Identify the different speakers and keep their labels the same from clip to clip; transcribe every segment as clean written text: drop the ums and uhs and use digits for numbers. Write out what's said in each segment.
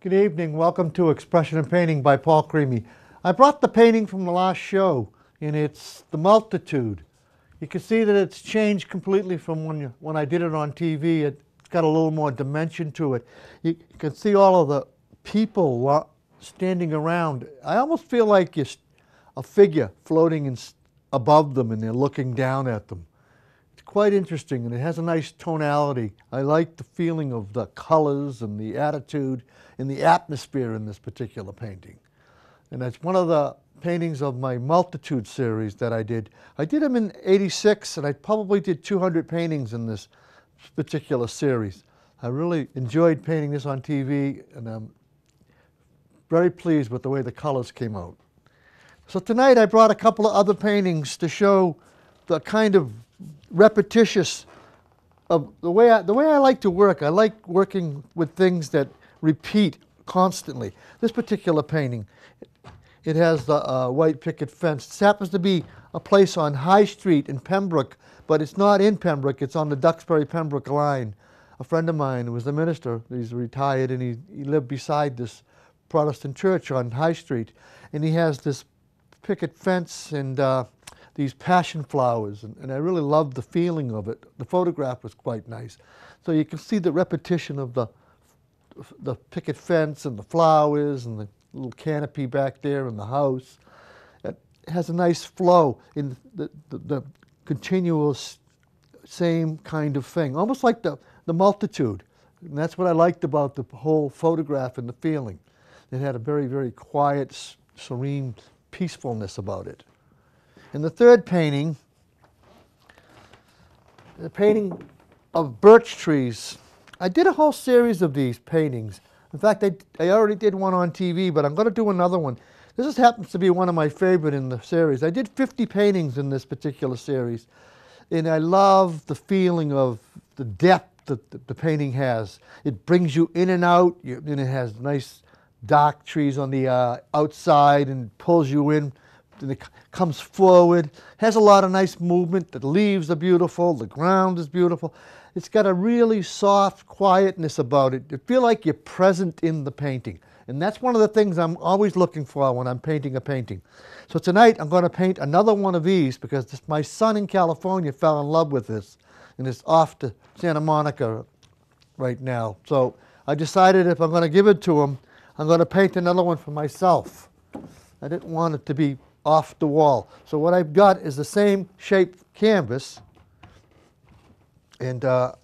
Speaker 1: Good evening. Welcome to Expression and Painting by Paul Crimi. I brought the painting from the last show, and it's The Multitude. You can see that it's changed completely from when I did it on TV. It's got a little more dimension to it. You can see all of the people standing around. I almost feel like you're a figure floating above them, and they're looking down at them. It's quite interesting, and it has a nice tonality. I like the feeling of the colors and the attitude and the atmosphere in this particular painting. And that's one of the paintings of my Multitude series that I did. I did them in '86, and I probably did 200 paintings in this particular series. I really enjoyed painting this on TV, and I'm very pleased with the way the colors came out. So tonight I brought a couple of other paintings to show the kind of repetitious of the way I like to work. I like working with things that repeat constantly. This particular painting, it has the white picket fence. This happens to be a place on High Street in Pembroke, but it's not in Pembroke. It's on the Duxbury-Pembroke line. A friend of mine who was a minister, he's retired, and he lived beside this Protestant church on High Street. And he has this picket fence and these passion flowers, and I really loved the feeling of it. The photograph was quite nice. So you can see the repetition of the picket fence and the flowers and the little canopy back there in the house. It has a nice flow in the continuous same kind of thing, almost like the multitude. And that's what I liked about the whole photograph and the feeling. It had a very, very quiet, serene peacefulness about it. And the third painting, the painting of birch trees. I did a whole series of these paintings. In fact, I already did one on TV, but I'm going to do another one. This happens to be one of my favorite in the series. I did 50 paintings in this particular series, and I love the feeling of the depth that the painting has. It brings you in and out, and it has nice dark trees on the outside and pulls you in. And it comes forward, has a lot of nice movement. The leaves are beautiful, the ground is beautiful. It's got a really soft quietness about it. You feel like you're present in the painting. And that's one of the things I'm always looking for when I'm painting a painting. So tonight I'm going to paint another one of these because my son in California fell in love with this, and it's off to Santa Monica right now. So I decided if I'm going to give it to him, I'm going to paint another one for myself. I didn't want it to be off the wall. So what I've got is the same shaped canvas, and I'm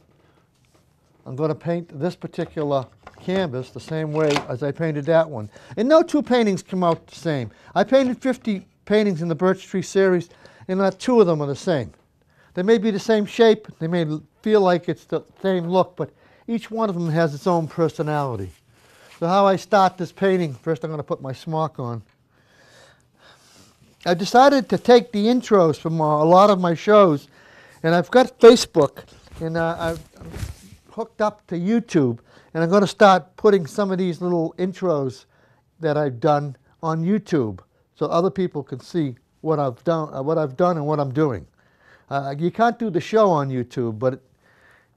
Speaker 1: going to paint this particular canvas the same way as I painted that one. And no two paintings come out the same. I painted 50 paintings in the Birch Tree series, and not two of them are the same. They may be the same shape, they may feel like it's the same look, but each one of them has its own personality. So how I start this painting, first I'm going to put my smock on. I decided to take the intros from a lot of my shows, and I've got Facebook, and I've hooked up to YouTube, and I'm going to start putting some of these little intros that I've done on YouTube, so other people can see what I've done and what I'm doing. You can't do the show on YouTube, but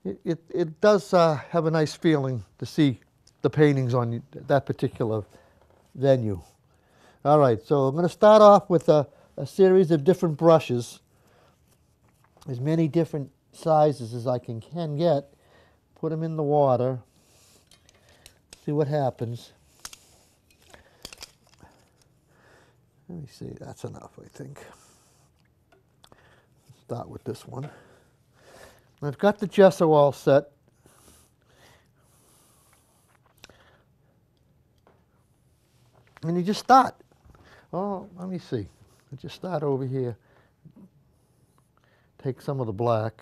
Speaker 1: it does have a nice feeling to see the paintings on that particular venue. All right, so I'm going to start off with a series of different brushes, as many different sizes as I can get. Put them in the water, see what happens. Let me see, that's enough, I think. Start with this one. I've got the gesso all set. And you just start. Oh, let me see. I just start over here. Take some of the black.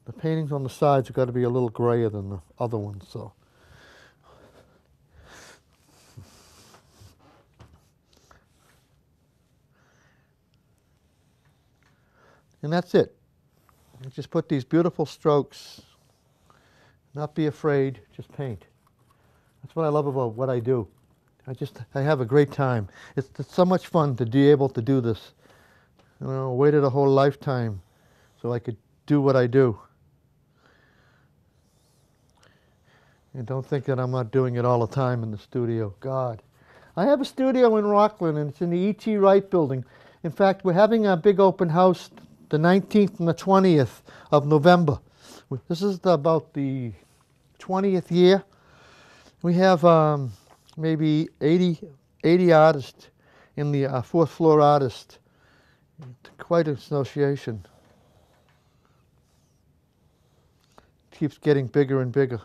Speaker 1: The paintings on the sides have got to be a little grayer than the other ones, so. And that's it. You just put these beautiful strokes. Not be afraid, just paint. That's what I love about what I do. I have a great time. It's so much fun to be able to do this. You know, waited a whole lifetime so I could do what I do. And don't think that I'm not doing it all the time in the studio. God. I have a studio in Rockland, and it's in the E.T. Wright building. In fact, we're having a big open house the 19th and the 20th of November. This is about the 20th year. We have maybe 80 artists in the fourth floor artist. Quite an association. Keeps getting bigger and bigger.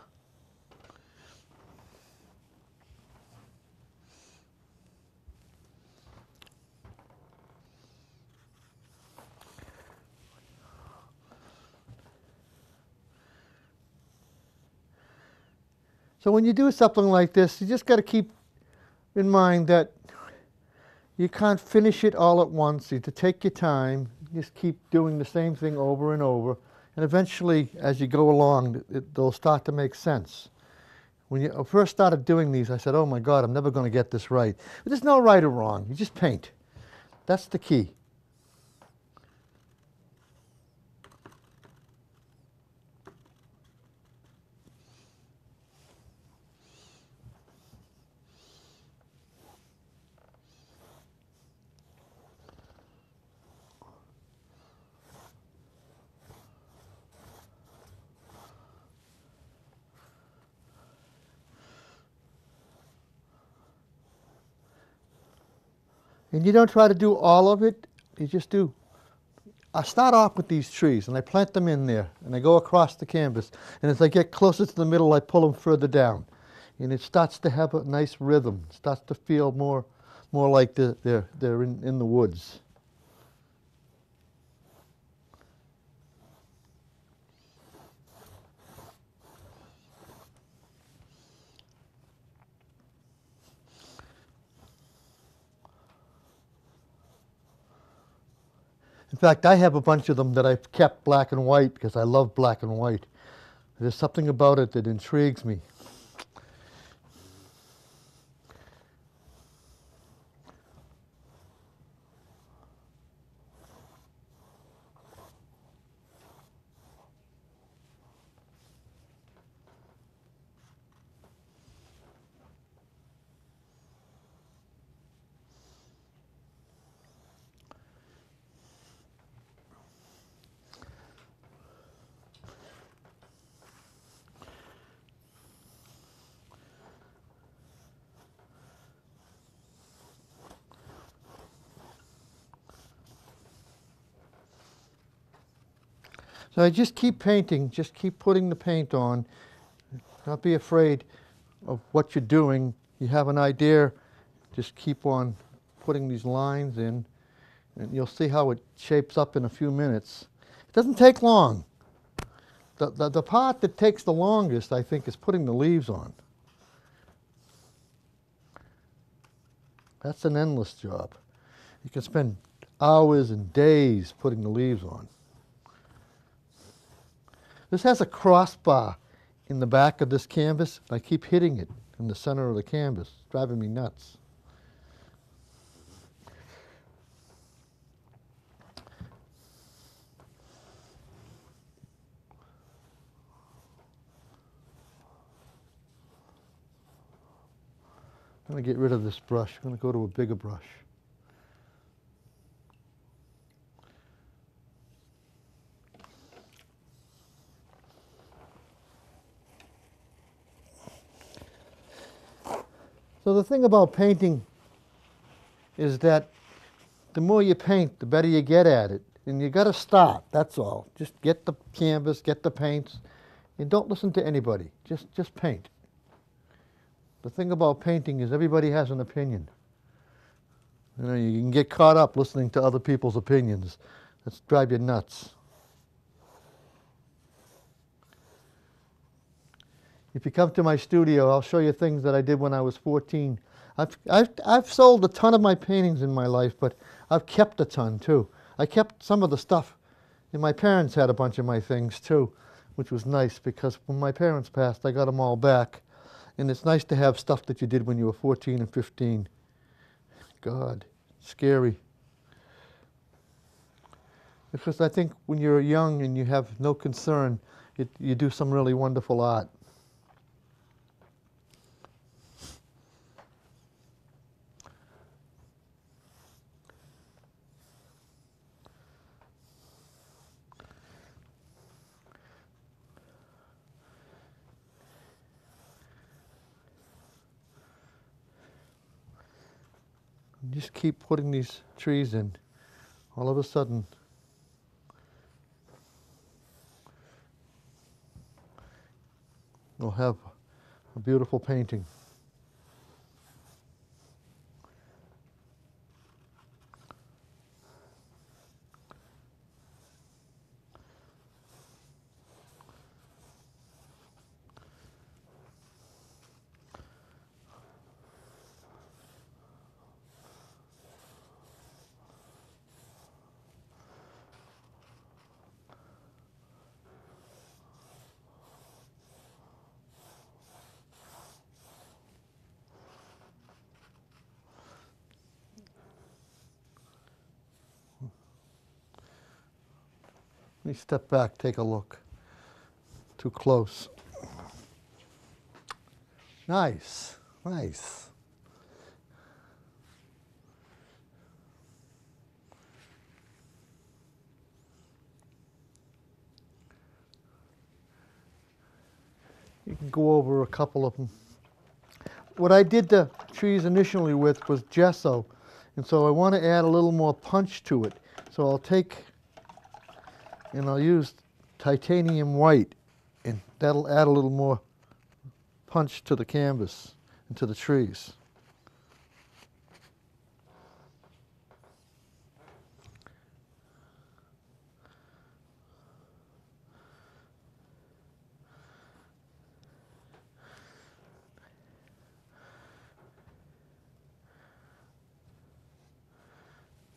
Speaker 1: So when you do something like this, you just got to keep in mind that you can't finish it all at once. You have to take your time. Just keep doing the same thing over and over. And eventually, as you go along, they'll start to make sense. When you first started doing these, I said, oh my God, I'm never going to get this right. But there's no right or wrong. You just paint. That's the key. And you don't try to do all of it, you just do. I start off with these trees and I plant them in there and I go across the canvas. And as I get closer to the middle, I pull them further down. And it starts to have a nice rhythm. It starts to feel more like they're in the woods. In fact, I have a bunch of them that I've kept black and white because I love black and white. There's something about it that intrigues me. So I just keep painting, just keep putting the paint on. Don't be afraid of what you're doing. You have an idea, just keep on putting these lines in, and you'll see how it shapes up in a few minutes. It doesn't take long. The part that takes the longest, I think, is putting the leaves on. That's an endless job. You can spend hours and days putting the leaves on. This has a crossbar in the back of this canvas. I keep hitting it in the center of the canvas. It's driving me nuts. I'm going to get rid of this brush. I'm going to go to a bigger brush. So the thing about painting is that the more you paint, the better you get at it. And you got to start, that's all. Just get the canvas, get the paints, and don't listen to anybody. Just paint. The thing about painting is everybody has an opinion. You know, you can get caught up listening to other people's opinions. That's drive you nuts. If you come to my studio, I'll show you things that I did when I was 14. I've sold a ton of my paintings in my life, but I've kept a ton too. I kept some of the stuff, and my parents had a bunch of my things too, which was nice because when my parents passed, I got them all back. And it's nice to have stuff that you did when you were 14 and 15. God, scary. Because I think when you're young and you have no concern, you do some really wonderful art. And just keep putting these trees in. All of a sudden, we'll have a beautiful painting. Let me step back, take a look. Too close. Nice, nice. You can go over a couple of them. What I did the trees initially with was gesso, and so I want to add a little more punch to it. So I'll take and I'll use titanium white, and that'll add a little more punch to the canvas and to the trees.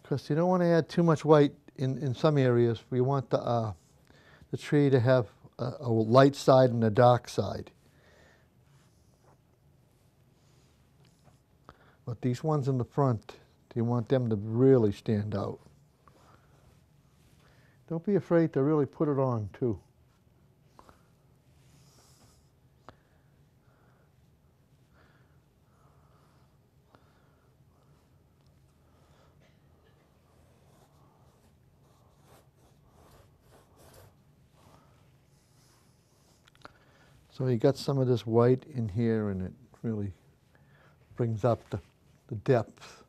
Speaker 1: Because you don't want to add too much white in some areas. We want the tree to have a light side and a dark side. But these ones in the front, you want them to really stand out. Don't be afraid to really put it on too. So you got some of this white in here, and it really brings up the depth.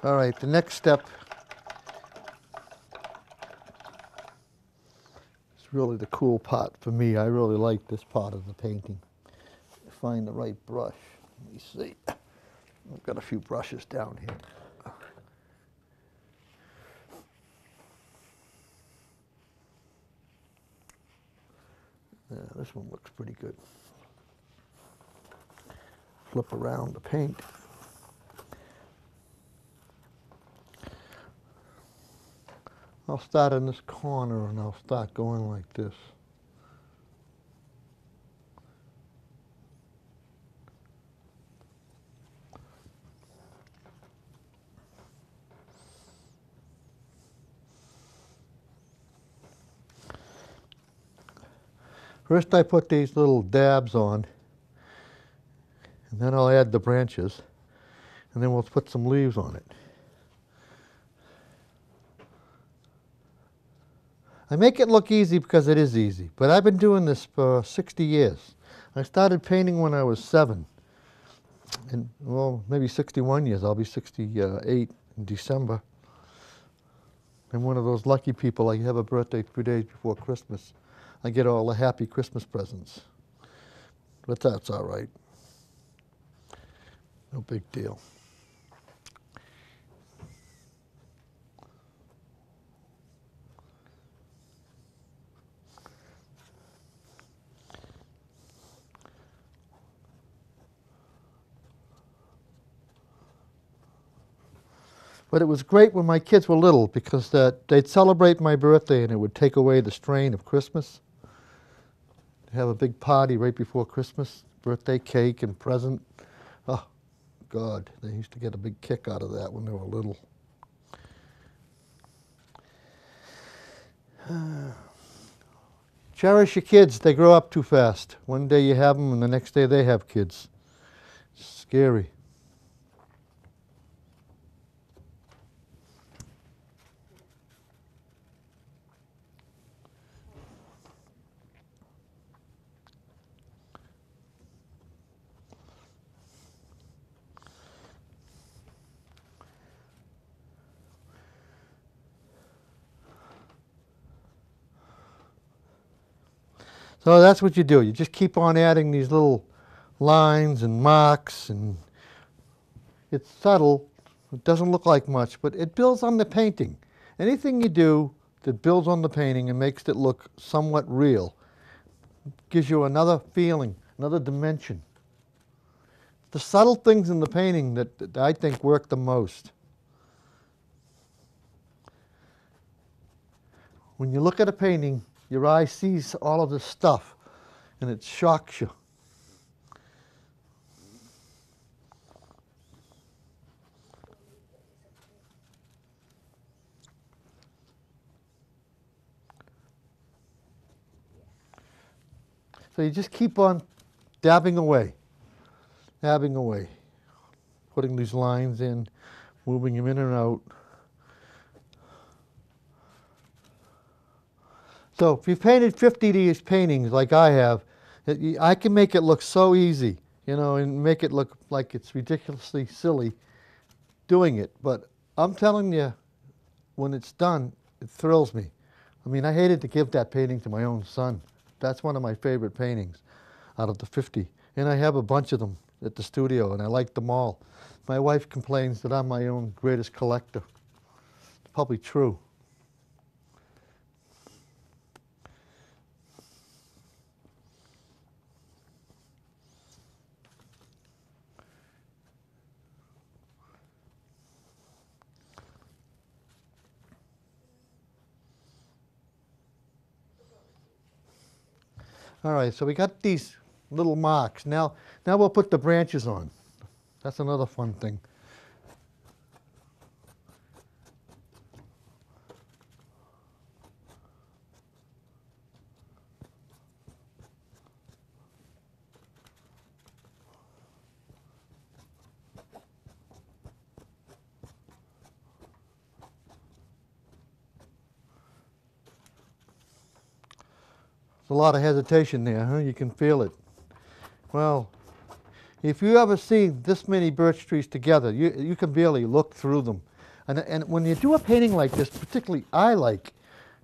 Speaker 1: All right, the next step is really the cool part for me. I really like this part of the painting. Find the right brush. Let me see. I've got a few brushes down here. Yeah, this one looks pretty good. Flip around the paint. I'll start in this corner and I'll start going like this. First I put these little dabs on, and then I'll add the branches, and then we'll put some leaves on it. I make it look easy because it is easy, but I've been doing this for 60 years. I started painting when I was 7, and well, maybe 61 years. I'll be 68 in December. I'm one of those lucky people. I have a birthday 2 days before Christmas. I get all the happy Christmas presents, but that's all right. No big deal. But it was great when my kids were little because they'd celebrate my birthday and it would take away the strain of Christmas. Have a big party right before Christmas, birthday cake and present. Oh, God, they used to get a big kick out of that when they were little. Cherish your kids. They grow up too fast. One day you have them and the next day they have kids. It's scary. So that's what you do. You just keep on adding these little lines and marks, and it's subtle. It doesn't look like much, but it builds on the painting. Anything you do that builds on the painting and makes it look somewhat real gives you another feeling, another dimension. The subtle things in the painting that I think work the most. When you look at a painting, your eye sees all of this stuff, and it shocks you. So you just keep on dabbing away, putting these lines in, moving them in and out. So if you've painted 50 of these paintings like I have, I can make it look so easy, you know, and make it look like it's ridiculously silly doing it. But I'm telling you, when it's done, it thrills me. I mean, I hated to give that painting to my own son. That's one of my favorite paintings out of the 50. And I have a bunch of them at the studio, and I like them all. My wife complains that I'm my own greatest collector. It's probably true. All right, so we got these little marks. Now we'll put the branches on. That's another fun thing. A lot of hesitation there, huh? You can feel it. Well, if you ever see this many birch trees together, you can barely look through them. And when you do a painting like this, particularly I like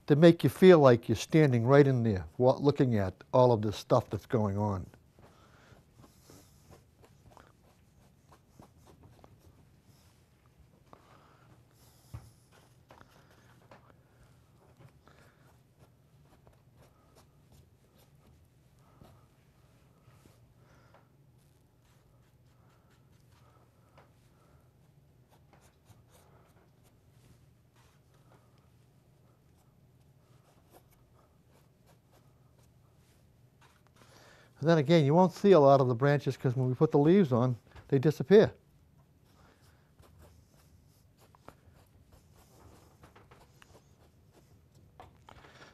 Speaker 1: to make you feel like you're standing right in there looking at all of this stuff that's going on. And then again, you won't see a lot of the branches because when we put the leaves on, they disappear.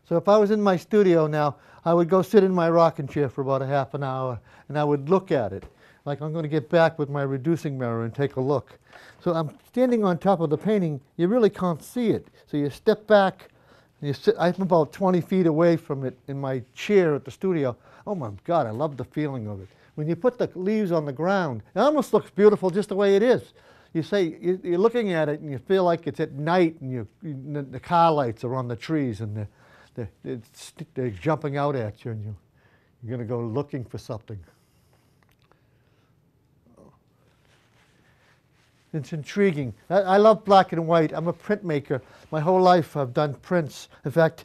Speaker 1: So if I was in my studio now, I would go sit in my rocking chair for about a half an hour, and I would look at it. Like I'm going to get back with my reducing mirror and take a look. So I'm standing on top of the painting, you really can't see it. So you step back, and you sit, I'm about 20 feet away from it in my chair at the studio. Oh my God, I love the feeling of it. When you put the leaves on the ground, it almost looks beautiful just the way it is. You say, you're looking at it and you feel like it's at night, and the car lights are on the trees, and they're jumping out at you, and you're going to go looking for something. It's intriguing. I love black and white. I'm a printmaker. My whole life I've done prints. In fact,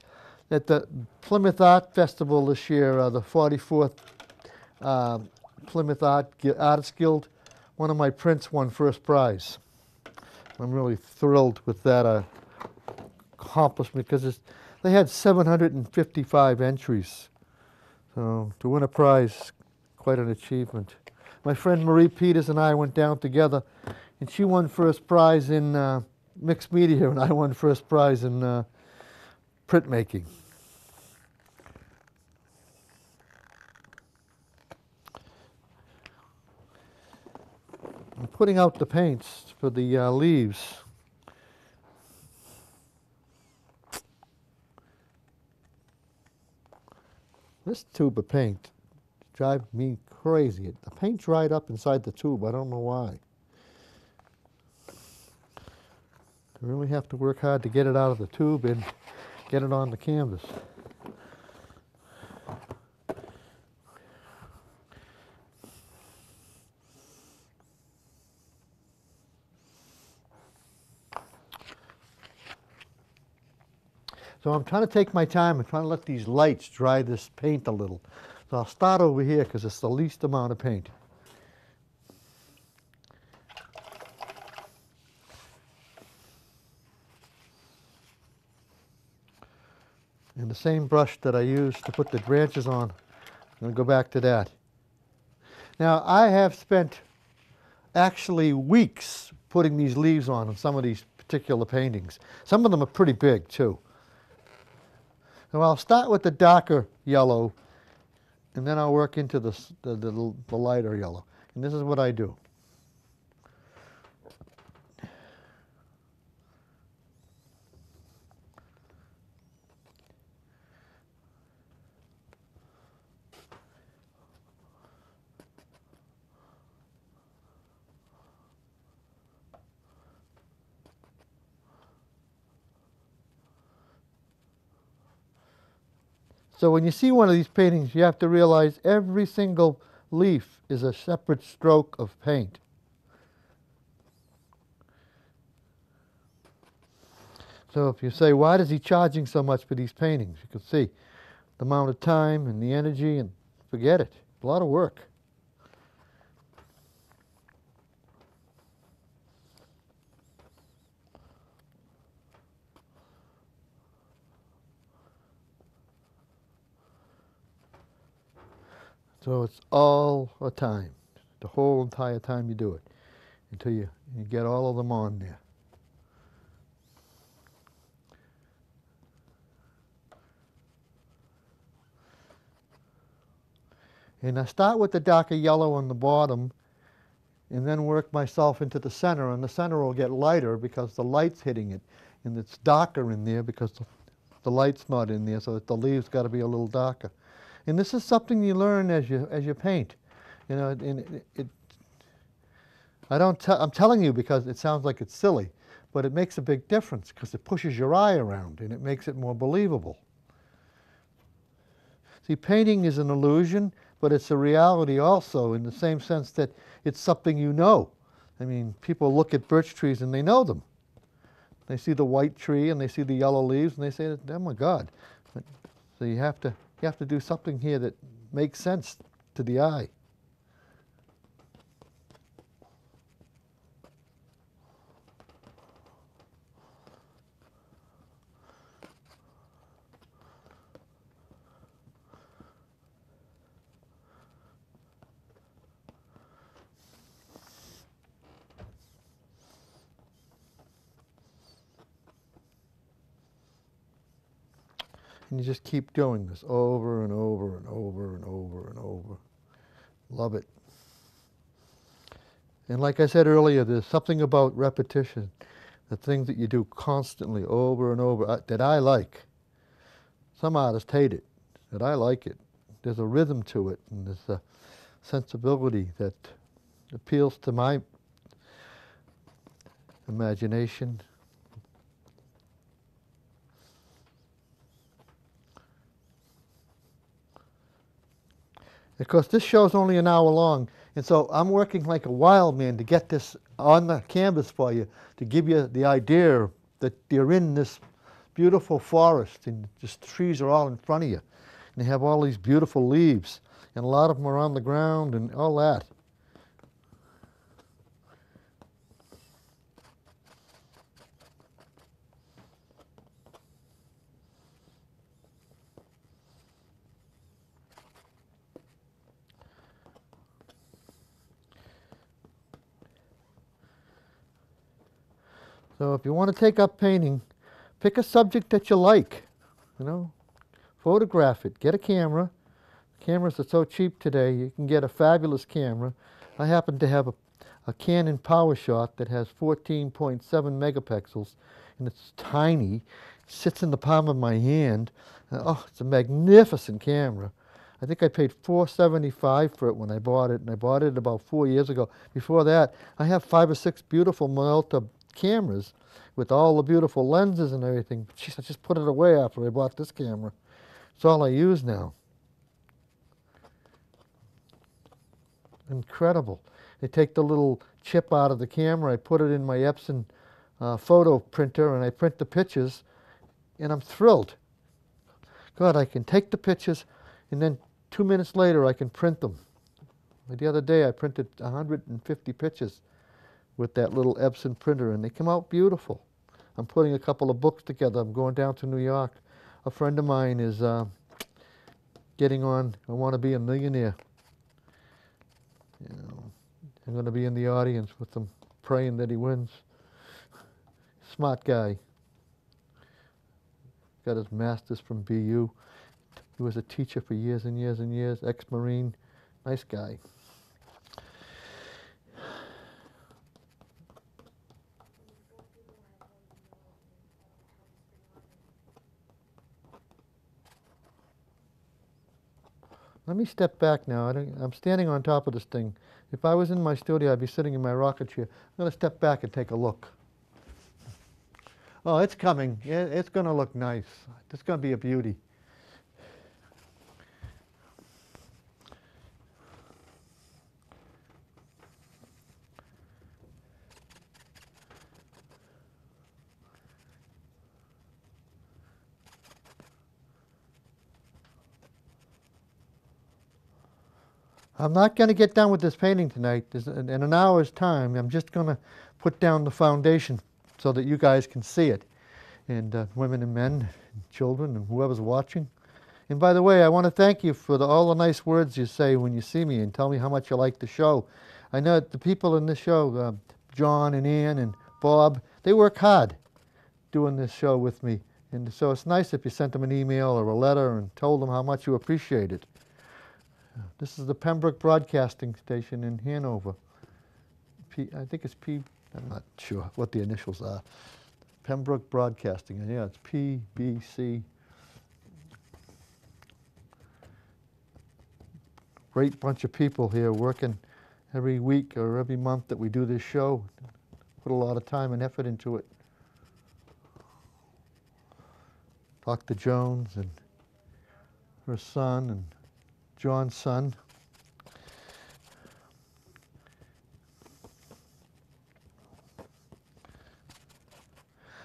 Speaker 1: at the Plymouth Art Festival this year, the 44th Plymouth Artists Guild, one of my prints won first prize. I'm really thrilled with that accomplishment because they had 755 entries. So to win a prize, quite an achievement. My friend Marie Peters and I went down together, and she won first prize in mixed media, and I won first prize in printmaking. I'm putting out the paints for the leaves. This tube of paint drives me crazy. The paint dried up inside the tube. I don't know why. You really have to work hard to get it out of the tube and get it on the canvas. So I'm trying to take my time and trying to let these lights dry this paint a little. So I'll start over here because it's the least amount of paint. And the same brush that I used to put the branches on, I'm going to go back to that. Now, I have spent actually weeks putting these leaves on some of these particular paintings. Some of them are pretty big, too. So I'll start with the darker yellow, and then I'll work into the lighter yellow. And this is what I do. So when you see one of these paintings, you have to realize every single leaf is a separate stroke of paint. So if you say, why is he charging so much for these paintings? You can see the amount of time and the energy, and forget it. A lot of work. So it's all the time, the whole entire time you do it, until you get all of them on there. And I start with the darker yellow on the bottom, and then work myself into the center, and the center will get lighter because the light's hitting it, and it's darker in there because the light's not in there, so the leaves got to be a little darker. And this is something you learn as you paint. You know, and I'm telling you because it sounds like it's silly, but it makes a big difference because it pushes your eye around and it makes it more believable. See, painting is an illusion, but it's a reality also in the same sense that it's something you know. I mean, people look at birch trees and they know them. They see the white tree and they see the yellow leaves and they say, oh my God. So you have to do something here that makes sense to the eye. And you just keep doing this over and over and over and over and over. Love it. And like I said earlier, there's something about repetition, the things that you do constantly over and over that I like. Some artists hate it, but I like it. There's a rhythm to it, and there's a sensibility that appeals to my imagination. Of course, this show's only an hour long, and so I'm working like a wild man to get this on the canvas for you, to give you the idea that you're in this beautiful forest, and just trees are all in front of you. And they have all these beautiful leaves, and a lot of them are on the ground and all that. So if you want to take up painting, pick a subject that you like, you know, photograph it, get a camera. Cameras are so cheap today, you can get a fabulous camera. I happen to have a Canon PowerShot that has 14.7 megapixels, and it's tiny, it sits in the palm of my hand. Oh, it's a magnificent camera. I think I paid $475 for it when I bought it, and I bought it about 4 years ago. Before that, I have 5 or 6 beautiful Minolta cameras with all the beautiful lenses and everything. Jeez, I just put it away after I bought this camera. It's all I use now. Incredible. They take the little chip out of the camera, I put it in my Epson photo printer, and I print the pictures, and I'm thrilled. God, I can take the pictures, and then 2 minutes later I can print them. The other day I printed 150 pictures with that little Epson printer, and they come out beautiful. I'm putting a couple of books together. I'm going down to New York. A friend of mine is getting on I Want to Be a Millionaire. You know, I'm going to be in the audience with him, praying that he wins. Smart guy. Got his master's from BU. He was a teacher for years and years and years, ex-Marine. Nice guy. Let me step back now. I'm standing on top of this thing. If I was in my studio, I'd be sitting in my rocket chair. I'm going to step back and take a look. Oh, it's coming. It's going to look nice. It's going to be a beauty. I'm not going to get done with this painting tonight. In an hour's time, I'm just going to put down the foundation so that you guys can see it. And women and men, and children, and whoever's watching. And by the way, I want to thank you for all the nice words you say when you see me and tell me how much you like the show. I know the people in this show, John and Ian and Bob, they work hard doing this show with me. And so it's nice if you sent them an email or a letter and told them how much you appreciate it. This is the Pembroke Broadcasting Station in Hanover. I think it's P, I'm not sure what the initials are. Pembroke Broadcasting, yeah, it's PBC. Great bunch of people here working every week or every month that we do this show. Put a lot of time and effort into it. Dr. Jones and her son and John's son.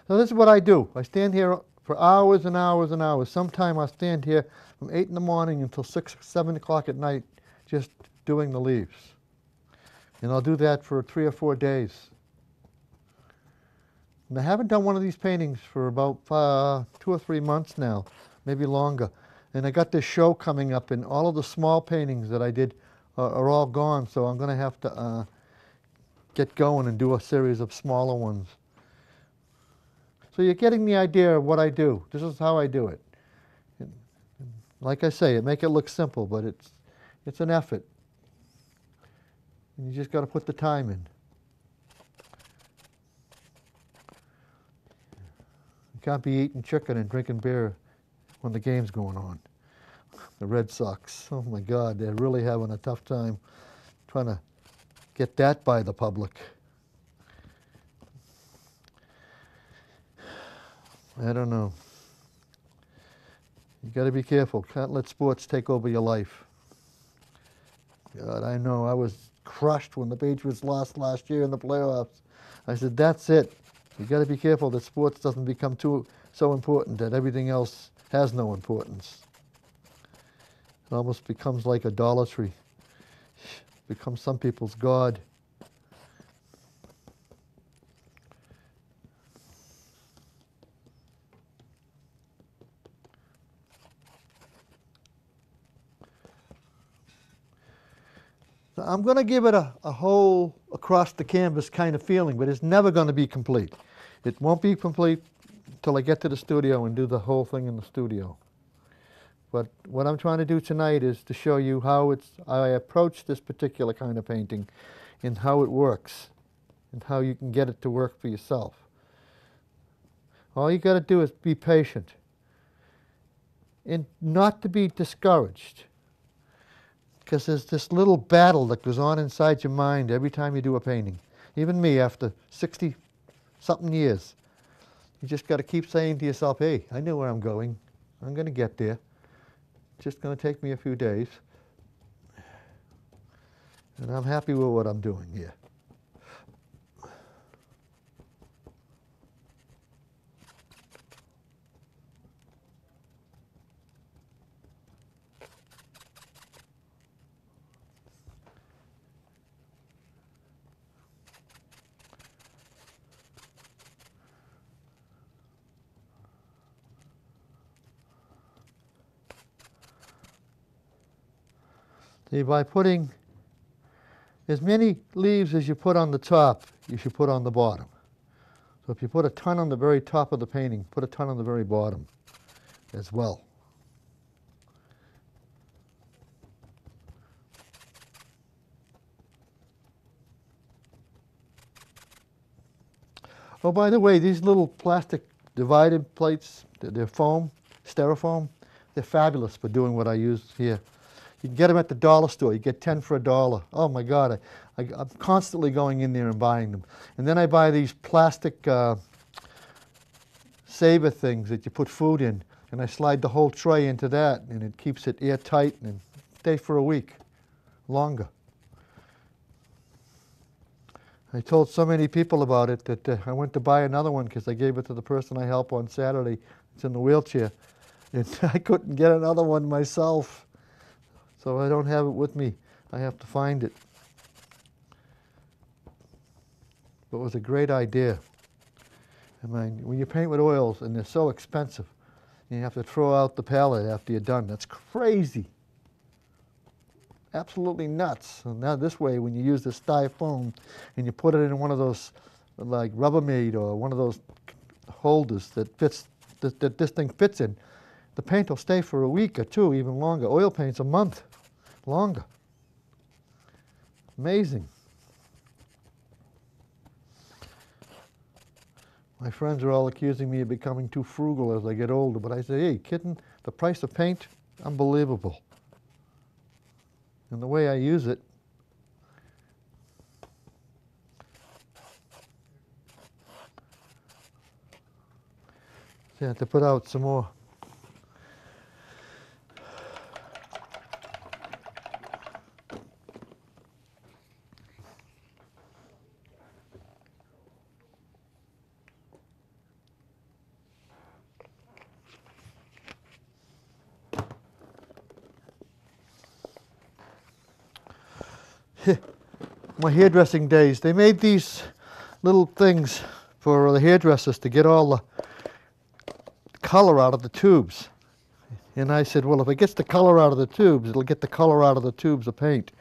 Speaker 1: So this is what I do. I stand here for hours and hours and hours. Sometime I'll stand here from 8 in the morning until 6, 7 o'clock at night just doing the leaves. And I'll do that for 3 or 4 days. And I haven't done one of these paintings for about 2 or 3 months now, maybe longer. And I got this show coming up, and all of the small paintings that I did are all gone, so I'm going to have to get going and do a series of smaller ones. So you're getting the idea of what I do. This is how I do it. And like I say, make it look simple, but it's an effort. And you just got to put the time in. You can't be eating chicken and drinking beer when the game's going on. The Red Sox, oh my God, they're really having a tough time trying to get that by the public. I don't know. You got to be careful. Can't let sports take over your life. God, I know. I was crushed when the Patriots lost last year in the playoffs. I said, that's it. You got to be careful that sports doesn't become so important that everything else has no importance. It almost becomes like idolatry. It becomes some people's god. So I'm going to give it a whole across the canvas kind of feeling, but it's never going to be complete. It won't be complete until I get to the studio and do the whole thing in the studio. But what I'm trying to do tonight is to show you how I approach this particular kind of painting and how it works and how you can get it to work for yourself. All you got to do is be patient and not to be discouraged, because there's this little battle that goes on inside your mind every time you do a painting. Even me, after 60-something years, you just got to keep saying to yourself, hey, I know where I'm going. I'm going to get there. It's just going to take me a few days. And I'm happy with what I'm doing here. See, by putting as many leaves as you put on the top, you should put on the bottom. So if you put a ton on the very top of the painting, put a ton on the very bottom as well. Oh, by the way, these little plastic divided plates, they're foam, styrofoam, they're fabulous for doing what I use here. You can get them at the dollar store. You get 10 for $1. Oh my God, I'm constantly going in there and buying them. And then I buy these plastic saver things that you put food in, and I slide the whole tray into that, and it keeps it airtight and stay for a week, longer. I told so many people about it that I went to buy another one because I gave it to the person I help on Saturday. It's in the wheelchair. And I couldn't get another one myself. So I don't have it with me. I have to find it. But it was a great idea. I mean, when you paint with oils and they're so expensive, you have to throw out the palette after you're done. That's crazy. Absolutely nuts. And now this way, when you use the styrofoam and you put it in one of those like Rubbermaid or one of those holders that fits that this thing fits in, the paint will stay for a week or two, even longer. Oil paint's a month longer. Amazing. My friends are all accusing me of becoming too frugal as I get older, but I say, hey, kidding? The price of paint, unbelievable. And the way I use it, I have to put out some more. My hairdressing days, they made these little things for the hairdressers to get all the color out of the tubes. And I said, well, if it gets the color out of the tubes, it'll get the color out of the tubes of paint.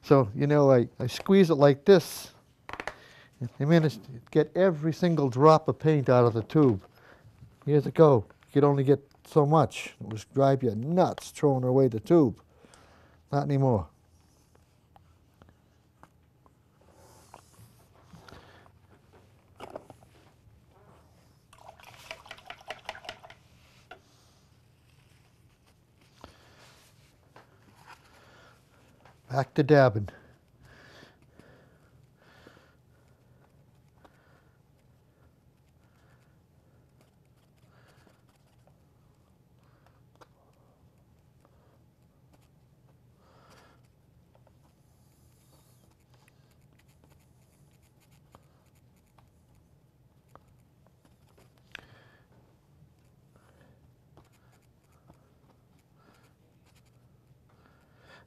Speaker 1: So, you know, I squeeze it like this. I managed to get every single drop of paint out of the tube. Years ago, you could only get so much. It was drive you nuts throwing away the tube. Not anymore. Back to dabbing.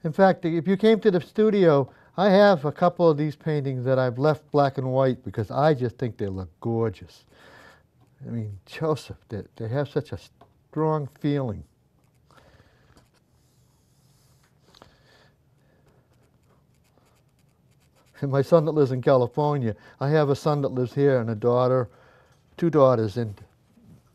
Speaker 1: In fact, if you came to the studio, I have a couple of these paintings that I've left black and white because I just think they look gorgeous. I mean, Joseph, they have such a strong feeling. And my son that lives in California, I have a son that lives here and a daughter, 2 daughters, and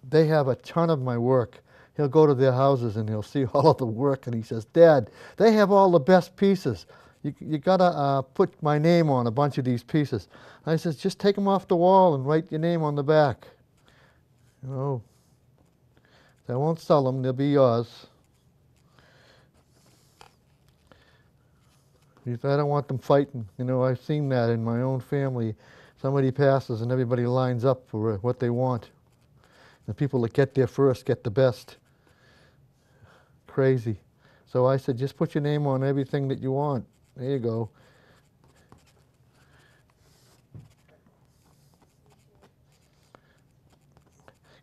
Speaker 1: they have a ton of my work. He'll go to their houses and he'll see all of the work and he says, Dad, they have all the best pieces. You gotta put my name on a bunch of these pieces. I says, just take them off the wall and write your name on the back. Oh, I won't sell them, they'll be yours. I don't want them fighting. You know, I've seen that in my own family. Somebody passes and everybody lines up for what they want. The people that get there first get the best. Crazy. So I said, just put your name on everything that you want. There you go.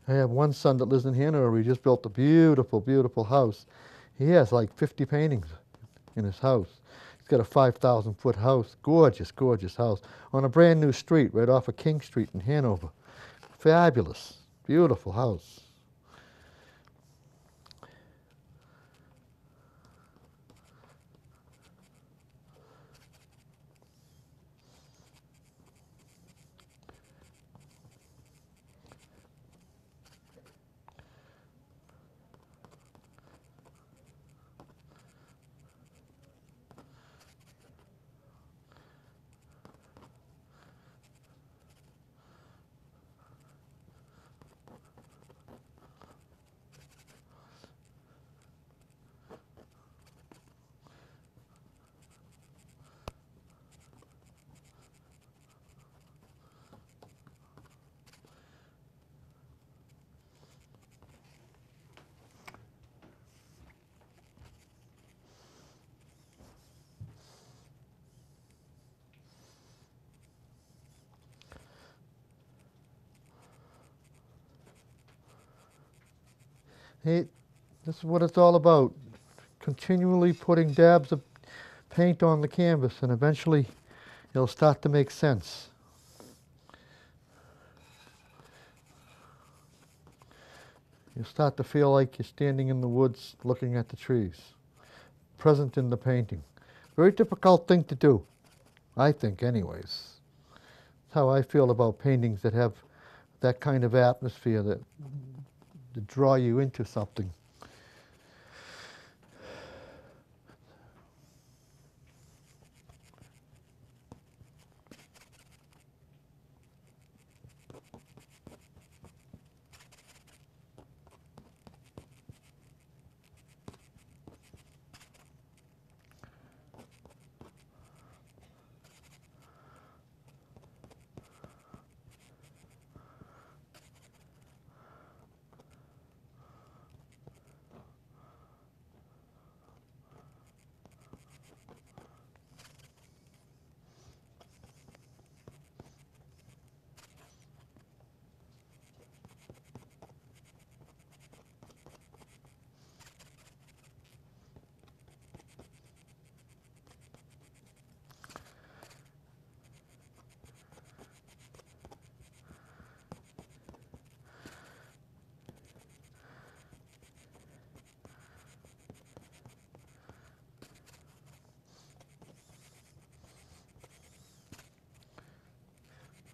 Speaker 1: I have one son that lives in Hanover. He just built a beautiful, beautiful house. He has like 50 paintings in his house. He's got a 5,000-foot house. Gorgeous, gorgeous house on a brand new street right off of King Street in Hanover. Fabulous, beautiful house. Hey, this is what it's all about. Continually putting dabs of paint on the canvas, and eventually it'll start to make sense. You'll start to feel like you're standing in the woods looking at the trees, present in the painting. Very difficult thing to do, I think anyways. That's how I feel about paintings that have that kind of atmosphere that draw you into something.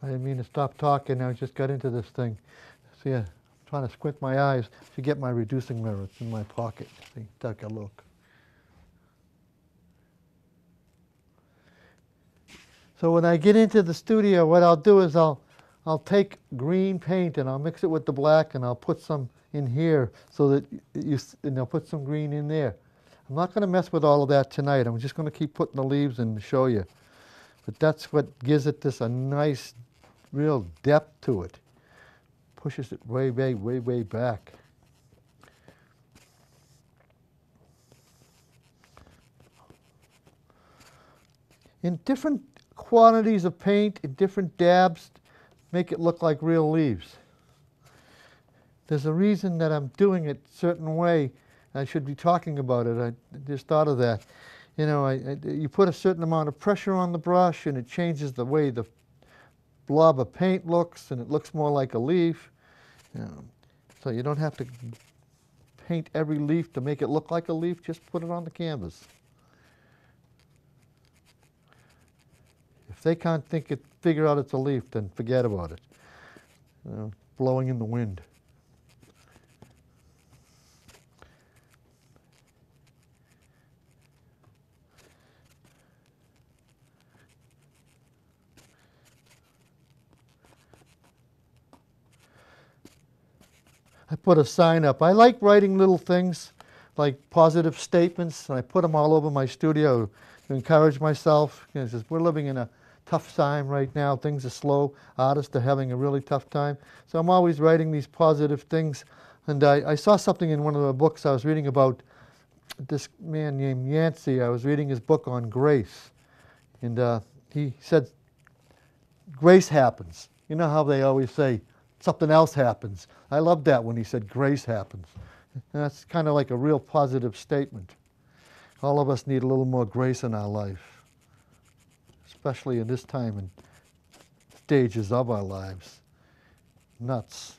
Speaker 1: I didn't mean to stop talking. I just got into this thing. See, I'm trying to squint my eyes to get my reducing mirror. It's in my pocket. See, take a look. So when I get into the studio, what I'll do is I'll take green paint and I'll mix it with the black and I'll put some in here so that and I'll put some green in there. I'm not going to mess with all of that tonight. I'm just going to keep putting the leaves in to show you. But that's what gives it a nice, real depth to it. Pushes it way, way, way, way back. In different quantities of paint, in different dabs, make it look like real leaves. There's a reason that I'm doing it a certain way. I should be talking about it. I just thought of that. You know, you put a certain amount of pressure on the brush and it changes the way the blob of paint looks, and it looks more like a leaf. You know, so you don't have to paint every leaf to make it look like a leaf. Just put it on the canvas. If they can't figure out it's a leaf, then forget about it. You know, blowing in the wind. I put a sign up. I like writing little things, like positive statements, and I put them all over my studio to encourage myself. You know, we're living in a tough time right now. Things are slow. Artists are having a really tough time. So I'm always writing these positive things. And I saw something in one of the books I was reading about this man named Yancey. I was reading his book on grace. And he said, grace happens. You know how they always say, something else happens. I love that when he said grace happens. And that's kind of like a real positive statement. All of us need a little more grace in our life, especially in this time and stages of our lives. Nuts.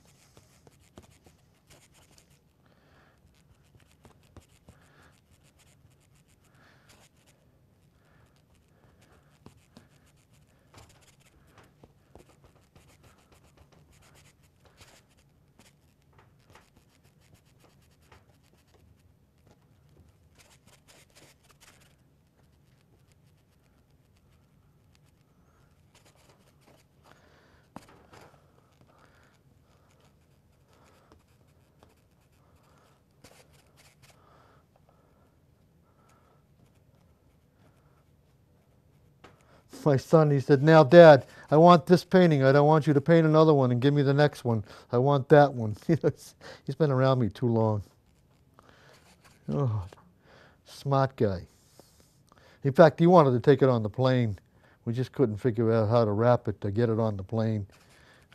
Speaker 1: My son, he said, now, Dad, I want this painting. I don't want you to paint another one and give me the next one. I want that one. He's been around me too long. Oh, smart guy. In fact, he wanted to take it on the plane. We just couldn't figure out how to wrap it to get it on the plane.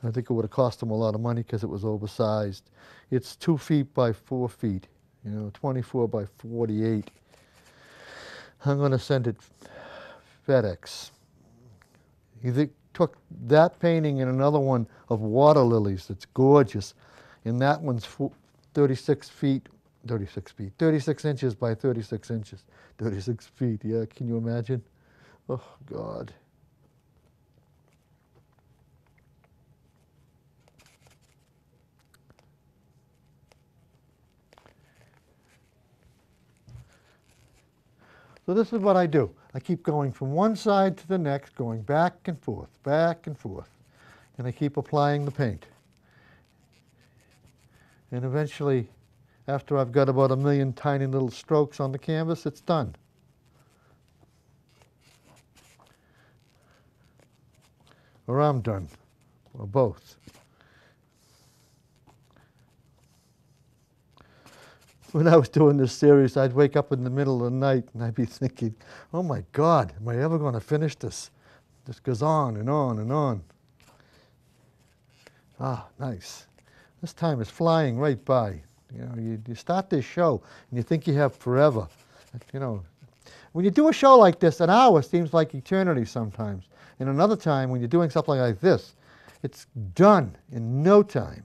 Speaker 1: I think it would have cost them a lot of money because it was oversized. It's 2 feet by 4 feet, 24 by 48. I'm going to send it FedEx. He took that painting and another one of water lilies. It's gorgeous. And that one's 36 inches by 36 inches. 36 feet, yeah, can you imagine? Oh, God. So this is what I do. I keep going from one side to the next, going back and forth, and I keep applying the paint. And eventually, after I've got about 1,000,000 tiny little strokes on the canvas, it's done. Or I'm done, or both. When I was doing this series, I'd wake up in the middle of the night and I'd be thinking, oh my God, am I ever going to finish this? This goes on and on and on. Ah, nice. This time is flying right by. You start this show and you think you have forever. When you do a show like this, an hour seems like eternity sometimes. And another time, when you're doing something like this, it's done in no time.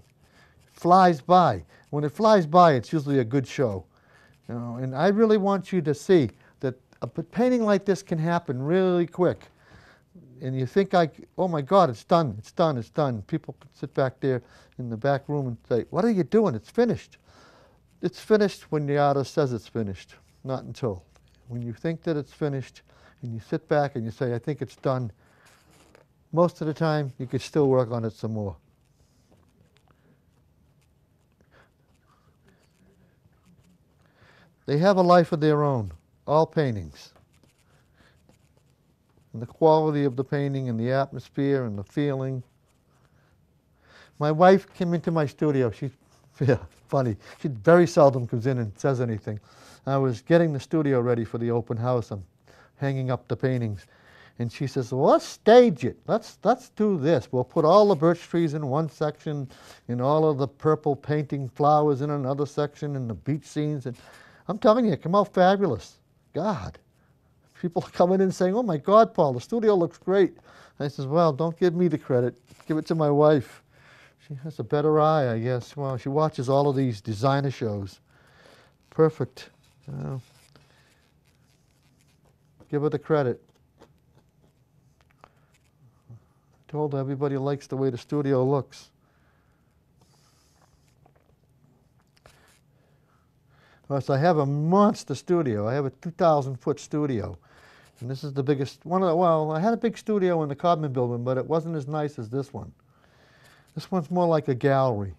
Speaker 1: It flies by. When it flies by, it's usually a good show. And I really want you to see that a painting like this can happen really quick. And you think, oh my God, it's done, it's done, it's done. People can sit back there in the back room and say, what are you doing? It's finished. It's finished when the artist says it's finished, not until. When you think that it's finished and you sit back and you say, I think it's done, most of the time you could still work on it some more. They have a life of their own, all paintings. And the quality of the painting and the atmosphere and the feeling. My wife came into my studio. She's funny. She very seldom comes in and says anything. I was getting the studio ready for the open house. I'm hanging up the paintings. And she says, well, let's stage it. Let's do this. We'll put all the birch trees in one section and all of the purple painting flowers in another section and the beach scenes. And I'm telling you, it came out fabulous. God. People are coming in saying, oh my God, Paul, the studio looks great. I says, well, don't give me the credit. Give it to my wife. She has a better eye, I guess. Well, she watches all of these designer shows. Perfect. Give her the credit. Told everybody likes the way the studio looks. So I have a monster studio. I have a 2,000-foot studio. And this is the biggest one. Well, I had a big studio in the Codman building, but it wasn't as nice as this one. This one's more like a gallery.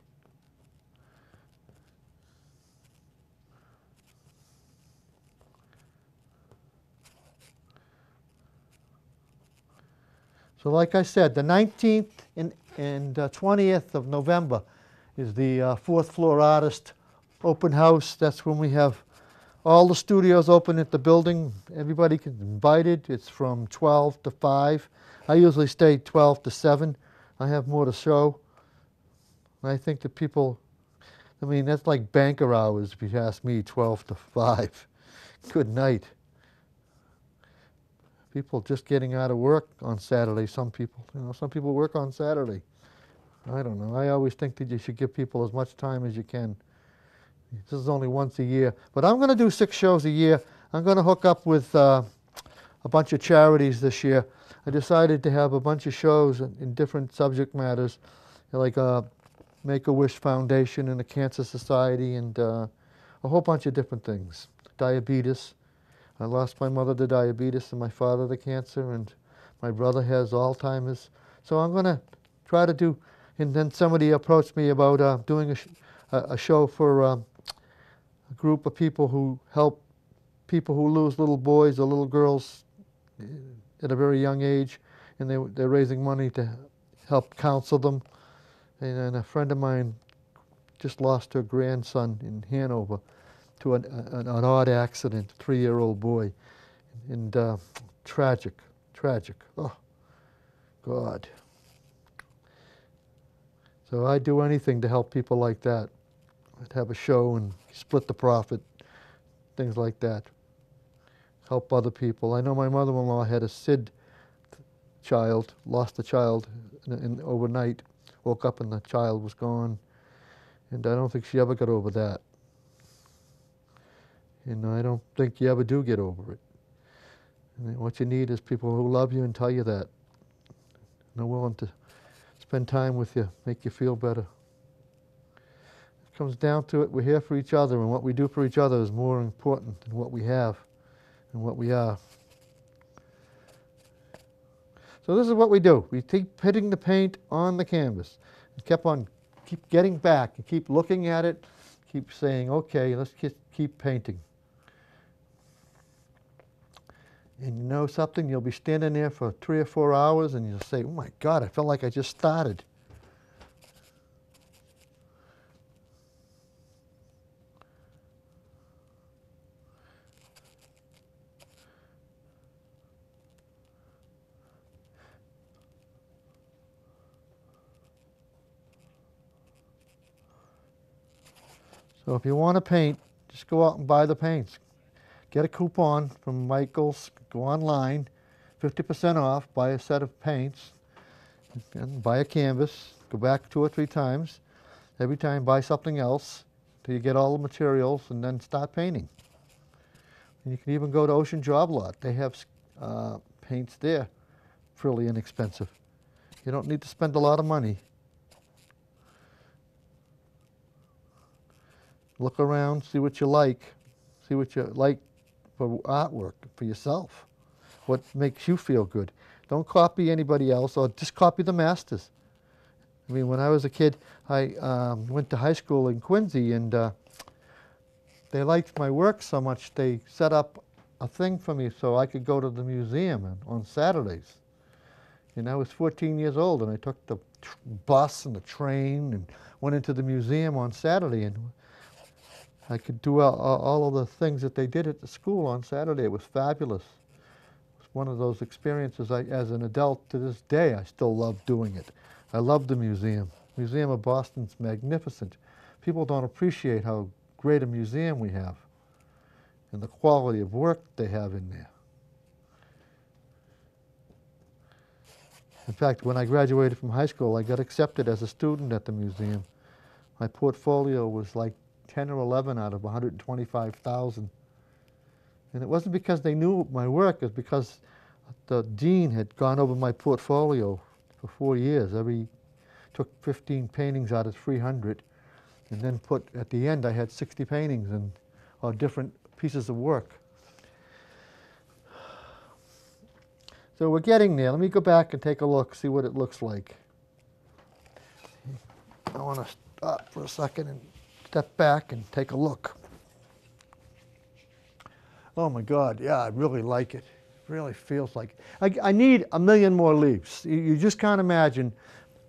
Speaker 1: So like I said, the 19th and 20th of November is the fourth floor artist open house. That's when we have all the studios open at the building. Everybody can be invited. It's from 12 to 5. I usually stay 12 to 7. I have more to show. I think that people, that's like banker hours if you ask me, 12 to 5. Good night. People just getting out of work on Saturday. Some people work on Saturday. I don't know. I always think that you should give people as much time as you can. This is only once a year. But I'm going to do 6 shows a year. I'm going to hook up with a bunch of charities this year. I decided to have a bunch of shows in different subject matters, like Make-A-Wish Foundation and the Cancer Society and a whole bunch of different things. Diabetes. I lost my mother to diabetes and my father to cancer, and my brother has Alzheimer's. So I'm going to try to do, and then somebody approached me about doing a show for a group of people who help people who lose little boys or little girls at a very young age, and they're raising money to help counsel them. And a friend of mine just lost her grandson in Hanover to an odd accident, a 3-year-old boy. And tragic. Oh, God. So I'd do anything to help people like that. I'd have a show and split the profit, things like that. Help other people. I know my mother-in-law had a SID child, lost a child overnight, woke up and the child was gone. And I don't think she ever got over that. And I don't think you ever do get over it. And what you need is people who love you and tell you that. And are willing to spend time with you, make you feel better. It comes down to it, we're here for each other, and what we do for each other is more important than what we have and what we are. So this is what we do. We keep hitting the paint on the canvas. And keep getting back and keep looking at it, keep saying, okay, let's keep painting. And you know something, you'll be standing there for 3 or 4 hours and you'll say, oh my God, I felt like I just started. So if you want to paint, just go out and buy the paints. Get a coupon from Michael's, go online, 50% off, buy a set of paints, and buy a canvas, go back 2 or 3 times. Every time buy something else till you get all the materials and then start painting. And you can even go to Ocean Job Lot. They have paints there, fairly inexpensive. You don't need to spend a lot of money. Look around, see what you like for artwork, for yourself. What makes you feel good. Don't copy anybody else or just copy the masters. I mean, when I was a kid, I went to high school in Quincy, and they liked my work so much they set up a thing for me so I could go to the museum on Saturdays. And I was 14 years old, and I took the bus and the train and went into the museum on Saturday, and I could do all of the things that they did at the school on Saturday. It was fabulous. It was one of those experiences as an adult to this day, I still love doing it. I love the museum. Museum of Boston's magnificent. People don't appreciate how great a museum we have and the quality of work they have in there. In fact, when I graduated from high school, I got accepted as a student at the museum. My portfolio was like 10 or 11 out of 125,000. And it wasn't because they knew my work, it was because the dean had gone over my portfolio for 4 years. Took 15 paintings out of 300, and then at the end I had 60 paintings or different pieces of work. So we're getting there. Let me go back and take a look, see what it looks like. I want to stop for a second and step back and take a look. Oh my God, yeah, I really like it. It really feels like it. I need 1 million more leaves. You just can't imagine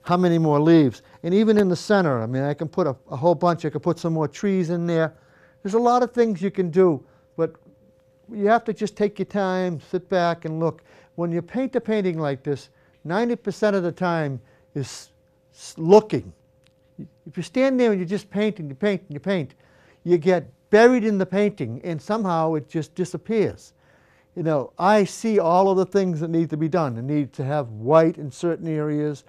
Speaker 1: how many more leaves. And even in the center, I mean, I can put a whole bunch. I could put some more trees in there. There's a lot of things you can do, but you have to just take your time, sit back and look. When you paint a painting like this, 90% of the time is looking. If you stand there and you just paint and you paint and you paint, you get buried in the painting and somehow it just disappears. You know, I see all of the things that need to be done. It needs to have white in certain areas.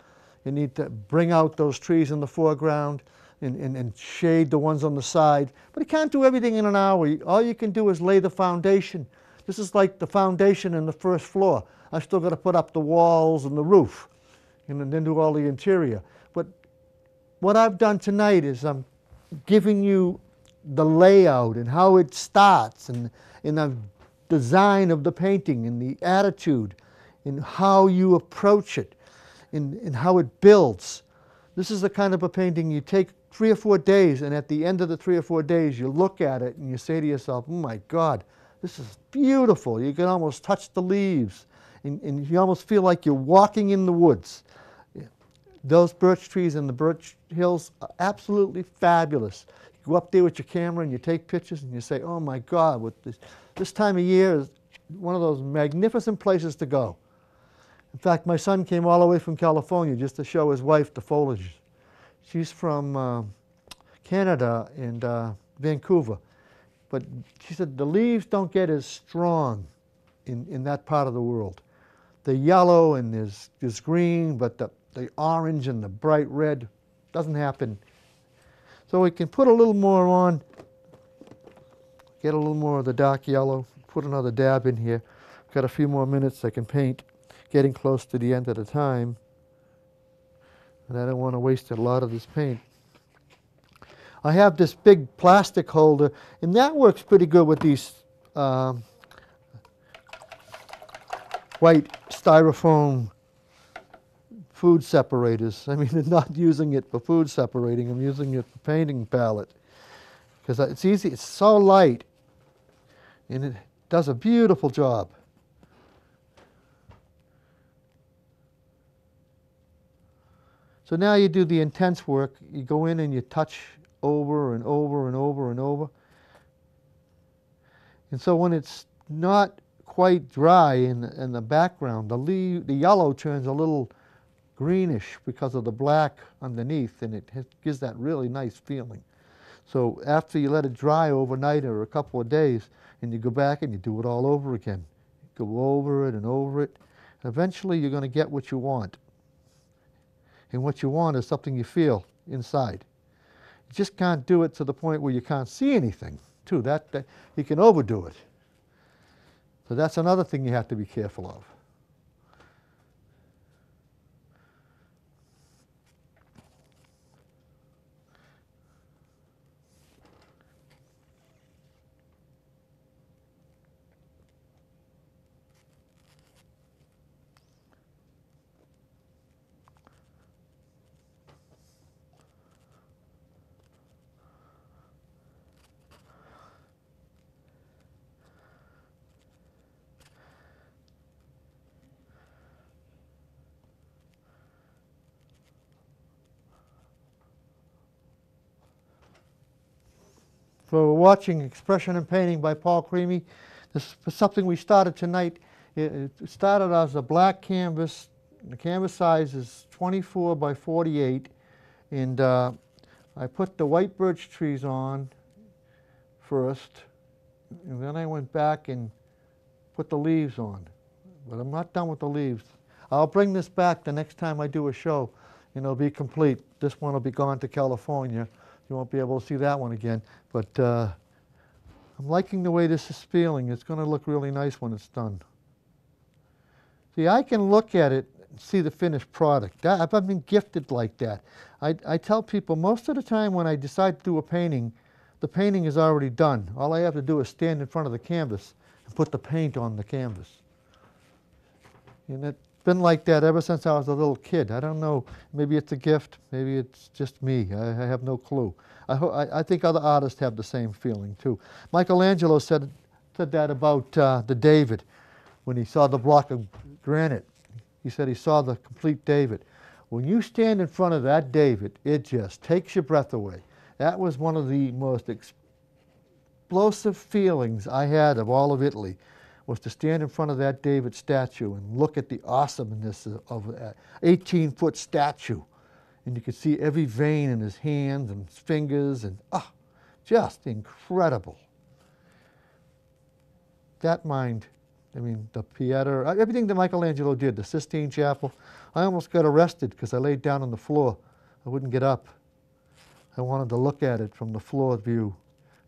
Speaker 1: You need to bring out those trees in the foreground and shade the ones on the side. But you can't do everything in an hour. All you can do is lay the foundation. This is like the foundation in the first floor. I've still got to put up the walls and the roof and then do all the interior. But what I've done tonight is I'm giving you the layout and how it starts and the design of the painting and the attitude and how you approach it and how it builds. This is the kind of a painting you take 3 or 4 days, and at the end of the 3 or 4 days you look at it and you say to yourself, oh my God, this is beautiful. You can almost touch the leaves and you almost feel like you're walking in the woods. Those birch trees in the Birch Hills are absolutely fabulous. You go up there with your camera and you take pictures and you say, oh my God, with this time of year is one of those magnificent places to go. In fact, my son came all the way from California just to show his wife the foliage. She's from Canada and Vancouver. But she said the leaves don't get as strong in that part of the world. They're yellow and there's green, but the orange and the bright red doesn't happen. So we can put a little more on, get a little more of the dark yellow, put another dab in here. Got a few more minutes I can paint, getting close to the end of the time. And I don't want to waste a lot of this paint. I have this big plastic holder, and that works pretty good with these white styrofoam food separators. I mean, I'm not using it for food separating, I'm using it for painting palette. Because it's easy, it's so light, and it does a beautiful job. So now you do the intense work. You go in and you touch over and over and over and over. And so when it's not quite dry in the background, the yellow turns a little greenish because of the black underneath, and it gives that really nice feeling. So after you let it dry overnight or a couple of days, and you go back and you do it all over again. You go over it and over it. And eventually you're going to get what you want. And what you want is something you feel inside. You just can't do it to the point where you can't see anything, too. That you can overdo it. So that's another thing you have to be careful of. So we're watching Expression in Painting by Paul Crimi. This is something we started tonight. It started as a black canvas. The canvas size is 24 by 48. And I put the white birch trees on first. And then I went back and put the leaves on. But I'm not done with the leaves. I'll bring this back the next time I do a show, and it'll be complete. This one will be gone to California. You won't be able to see that one again. But I'm liking the way this is feeling. It's going to look really nice when it's done. See, I can look at it and see the finished product. I've been gifted like that. I tell people most of the time when I decide to do a painting, the painting is already done. All I have to do is stand in front of the canvas and put the paint on the canvas. And it's been like that ever since I was a little kid. I don't know, maybe it's a gift, maybe it's just me. I have no clue. I think other artists have the same feeling too. Michelangelo said that about the David when he saw the block of granite. He said he saw the complete David. When you stand in front of that David, it just takes your breath away. That was one of the most explosive feelings I had of all of Italy, was to stand in front of that David statue and look at the awesomeness of that 18-foot statue. And you could see every vein in his hands and his fingers, and just incredible. That mind, I mean, the Pieta, everything that Michelangelo did, the Sistine Chapel, I almost got arrested because I laid down on the floor. I wouldn't get up. I wanted to look at it from the floor view.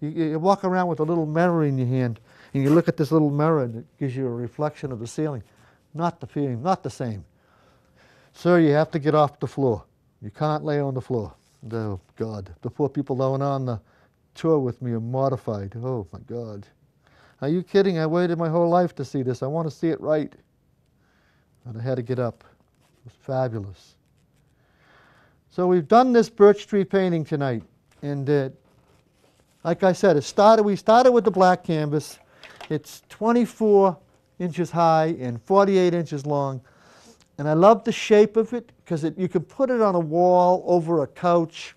Speaker 1: You walk around with a little mirror in your hand, and you look at this little mirror, and it gives you a reflection of the ceiling. Not the feeling, not the same. Sir, you have to get off the floor. You can't lay on the floor. Oh, God. The poor people that went on the tour with me are mortified. Oh, my God. Are you kidding? I waited my whole life to see this. I want to see it right. And I had to get up. It was fabulous. So we've done this birch tree painting tonight. And like I said, we started with the black canvas. It's 24 inches high and 48 inches long. And I love the shape of it because you can put it on a wall, over a couch.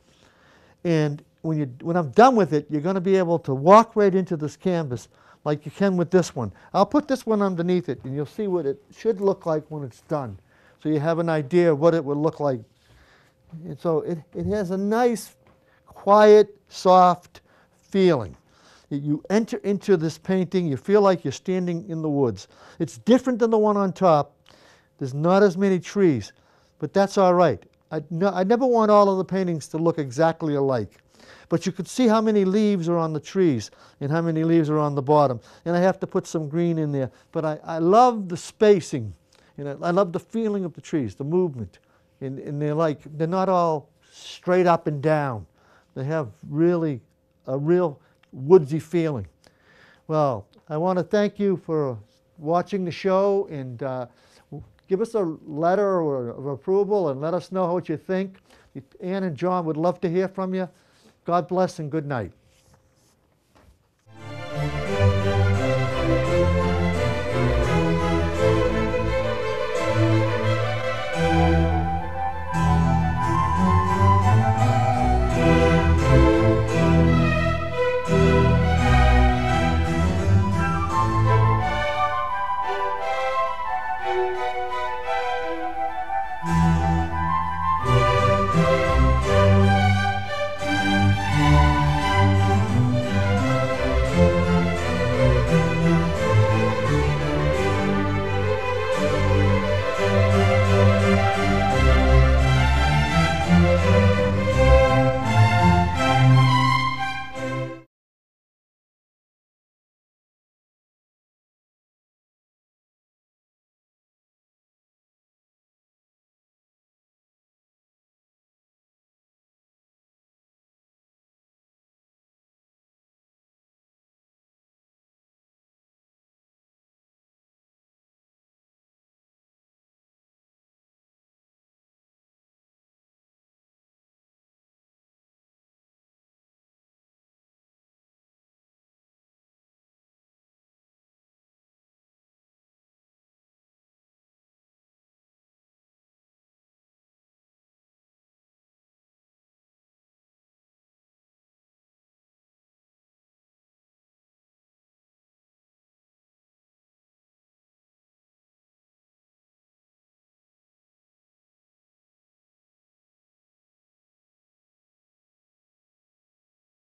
Speaker 1: And when I'm done with it, you're going to be able to walk right into this canvas like you can with this one. I'll put this one underneath it, and you'll see what it should look like when it's done. So you have an idea of what it would look like And so it has a nice, quiet, soft feeling. You enter into this painting, you feel like you're standing in the woods. It's different than the one on top. There's not as many trees, but that's all right. I never want all of the paintings to look exactly alike. But you could see how many leaves are on the trees and how many leaves are on the bottom. And I have to put some green in there. But I love the spacing. I love the feeling of the trees, the movement. And they're not all straight up and down. They have really a real woodsy feeling. Well, I want to thank you for watching the show, and give us a letter of approval and let us know what you think. Ann and John would love to hear from you. God bless and good night.